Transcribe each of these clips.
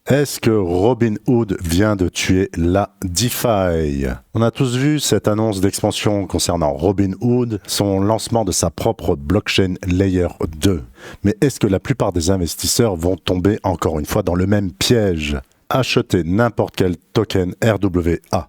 Est-ce que Robinhood vient de tuer la DeFi? On a tous vu cette annonce d'expansion concernant Robinhood, son lancement de sa propre blockchain Layer 2. Mais est-ce que la plupart des investisseurs vont tomber encore une fois dans le même piège? Acheter n'importe quel token RWA.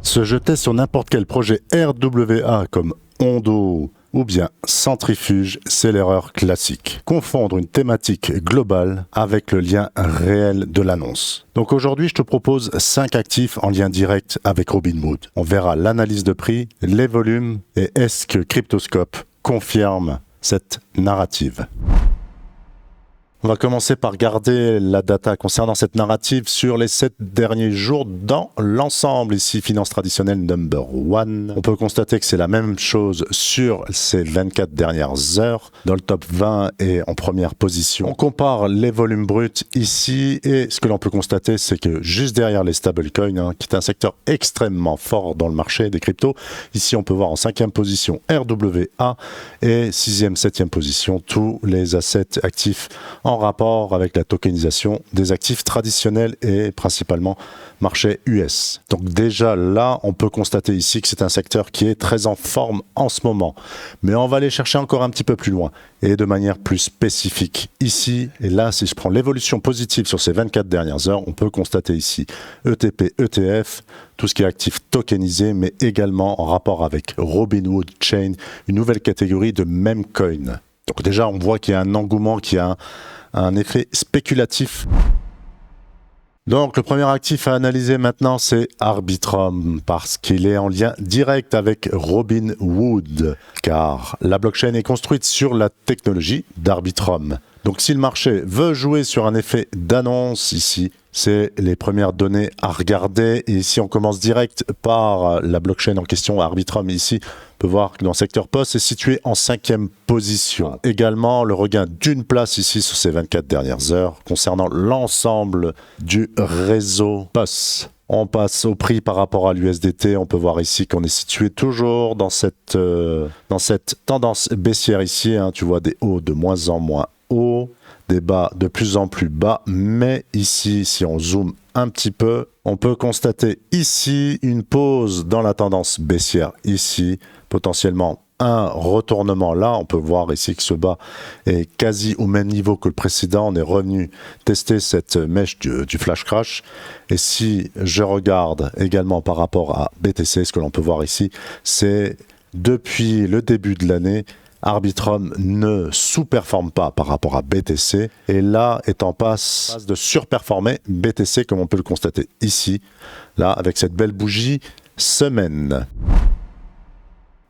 Se jeter sur n'importe quel projet RWA comme Ondo ou bien Centrifuge, c'est l'erreur classique. Confondre une thématique globale avec le lien réel de l'annonce. Donc aujourd'hui, je te propose 5 actifs en lien direct avec Robinhood. On verra l'analyse de prix, les volumes et est-ce que Cryptoscope confirme cette narrative. On va commencer par regarder la data concernant cette narrative sur les 7 derniers jours dans l'ensemble. Ici, finance traditionnelle number 1. On peut constater que c'est la même chose sur ces 24 dernières heures. Dans le top 20 et en première position. On compare les volumes bruts ici et ce que l'on peut constater, c'est que juste derrière les stablecoins, qui est un secteur extrêmement fort dans le marché des cryptos, ici on peut voir en 5e position RWA et 6e, 7e position tous les assets actifs en rapport avec la tokenisation des actifs traditionnels et principalement marché US. Donc déjà là, on peut constater ici que c'est un secteur qui est très en forme en ce moment. Mais on va aller chercher encore un petit peu plus loin et de manière plus spécifique ici. Et là, si je prends l'évolution positive sur ces 24 dernières heures, on peut constater ici ETP, ETF, tout ce qui est actif tokenisé, mais également en rapport avec Robinhood Chain, une nouvelle catégorie de meme coin. Donc déjà, on voit qu'il y a un engouement, qu'il y a un effet spéculatif. Donc le premier actif à analyser maintenant, c'est Arbitrum, parce qu'il est en lien direct avec Robinhood, car la blockchain est construite sur la technologie d'Arbitrum. Donc si le marché veut jouer sur un effet d'annonce ici, c'est les premières données à regarder. Et ici, on commence direct par la blockchain en question, Arbitrum. Ici, on peut voir que dans le secteur POS, c'est situé en 5e position. Également, le regain d'une place ici sur ces 24 dernières heures concernant l'ensemble du réseau POS. On passe au prix par rapport à l'USDT. On peut voir ici qu'on est situé toujours dans cette tendance baissière ici. Tu vois des hauts de moins en moins hauts, des bas de plus en plus bas, mais ici, si on zoome un petit peu, on peut constater ici une pause dans la tendance baissière, ici, potentiellement un retournement là, on peut voir ici que ce bas est quasi au même niveau que le précédent, on est revenu tester cette mèche du flash crash, et si je regarde également par rapport à BTC, ce que l'on peut voir ici, c'est depuis le début de l'année, Arbitrum ne sous-performe pas par rapport à BTC et là est en passe de surperformer BTC comme on peut le constater ici, là avec cette belle bougie semaine.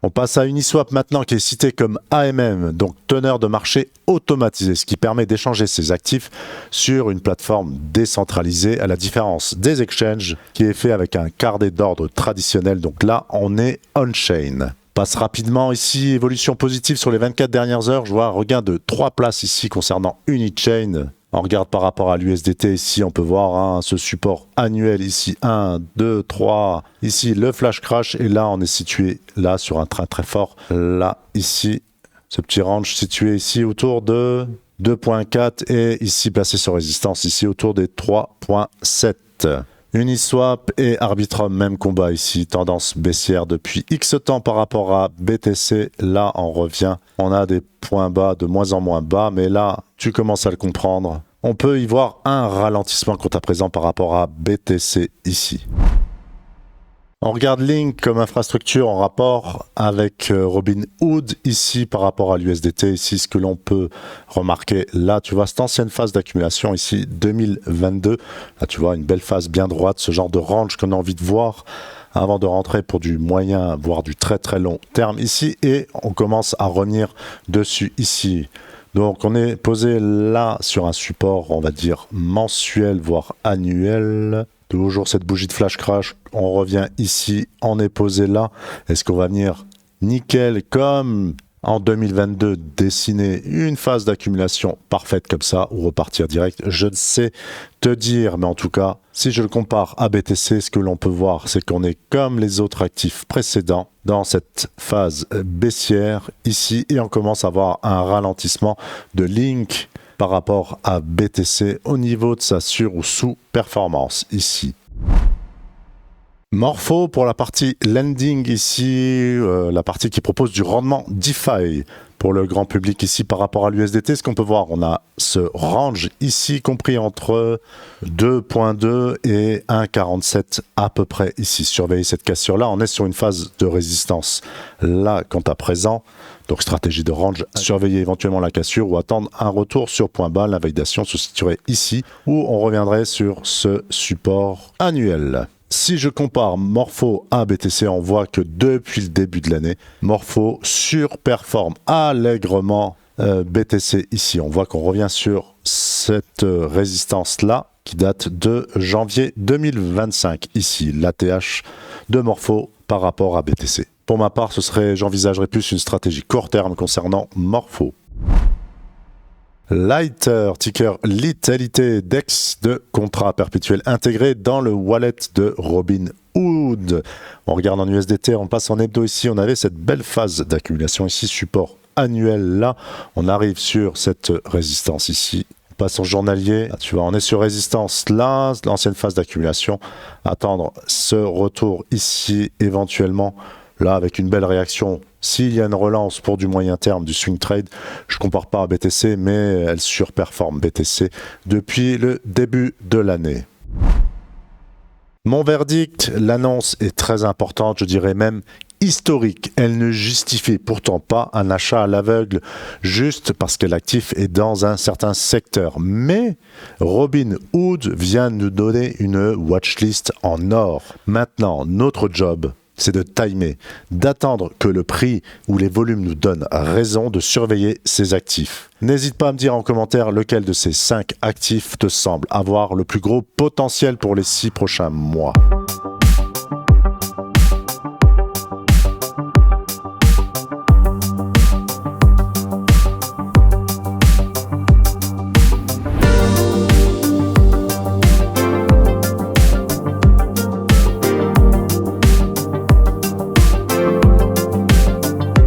On passe à Uniswap maintenant qui est cité comme AMM, donc teneur de marché automatisé, ce qui permet d'échanger ses actifs sur une plateforme décentralisée à la différence des exchanges qui est fait avec un carnet d'ordre traditionnel, donc là on est on-chain. Passe rapidement ici, évolution positive sur les 24 dernières heures. Je vois un regain de 3 places ici concernant Unichain. On regarde par rapport à l'USDT ici, on peut voir ce support annuel ici, 1, 2, 3. Ici, le flash crash. Et là, on est situé là sur un train très fort. Là, ici, ce petit range situé ici autour de 2.4 et ici placé sur résistance ici autour des 3.7. Uniswap et Arbitrum, même combat ici, tendance baissière depuis X temps par rapport à BTC. Là, on revient, on a des points bas de moins en moins bas, mais là, tu commences à le comprendre. On peut y voir un ralentissement quant à présent par rapport à BTC ici. On regarde Link comme infrastructure en rapport avec Robinhood ici par rapport à l'USDT. Ici, ce que l'on peut remarquer, là, tu vois cette ancienne phase d'accumulation ici, 2022. Là, tu vois une belle phase bien droite, ce genre de range qu'on a envie de voir avant de rentrer pour du moyen, voire du très très long terme ici. Et on commence à revenir dessus ici. Donc, on est posé là sur un support, on va dire, mensuel, voire annuel. Toujours cette bougie de flash crash, on revient ici, on est posé là. Est-ce qu'on va venir nickel comme en 2022 dessiner une phase d'accumulation parfaite comme ça ou repartir direct? Je ne sais te dire, mais en tout cas, si je le compare à BTC, ce que l'on peut voir, c'est qu'on est comme les autres actifs précédents dans cette phase baissière ici et on commence à avoir un ralentissement de Link par rapport à BTC au niveau de sa sur- ou sous-performance ici. Morpho pour la partie lending ici, la partie qui propose du rendement DeFi pour le grand public ici par rapport à l'USDT. Ce qu'on peut voir, on a ce range ici compris entre 2.2 et 1.47 à peu près ici. Surveillez cette cassure là, on est sur une phase de résistance là quant à présent. Donc stratégie de range, surveiller éventuellement la cassure ou attendre un retour sur point bas. La validation se situerait ici où on reviendrait sur ce support annuel. Si je compare Morpho à BTC, on voit que depuis le début de l'année, Morpho surperforme allègrement BTC ici. On voit qu'on revient sur cette résistance-là qui date de janvier 2025. Ici, l'ATH de Morpho par rapport à BTC. Pour ma part, j'envisagerais plus une stratégie court terme concernant Morpho. Lighter, ticker Litalité, DEX de contrat perpétuel intégré dans le wallet de Robinhood. On regarde en USDT, on passe en hebdo ici, on avait cette belle phase d'accumulation ici, support annuel là, on arrive sur cette résistance ici. On passe en journalier, là, tu vois, on est sur résistance là, l'ancienne phase d'accumulation, attendre ce retour ici éventuellement. Là, avec une belle réaction, s'il y a une relance pour du moyen terme, du swing trade, je ne compare pas à BTC, mais elle surperforme BTC depuis le début de l'année. Mon verdict, l'annonce est très importante, je dirais même historique. Elle ne justifie pourtant pas un achat à l'aveugle juste parce que l'actif est dans un certain secteur. Mais Robinhood vient nous donner une watchlist en or. Maintenant, notre job, c'est de timer, d'attendre que le prix ou les volumes nous donnent raison de surveiller ces actifs. N'hésite pas à me dire en commentaire lequel de ces 5 actifs te semble avoir le plus gros potentiel pour les 6 prochains mois.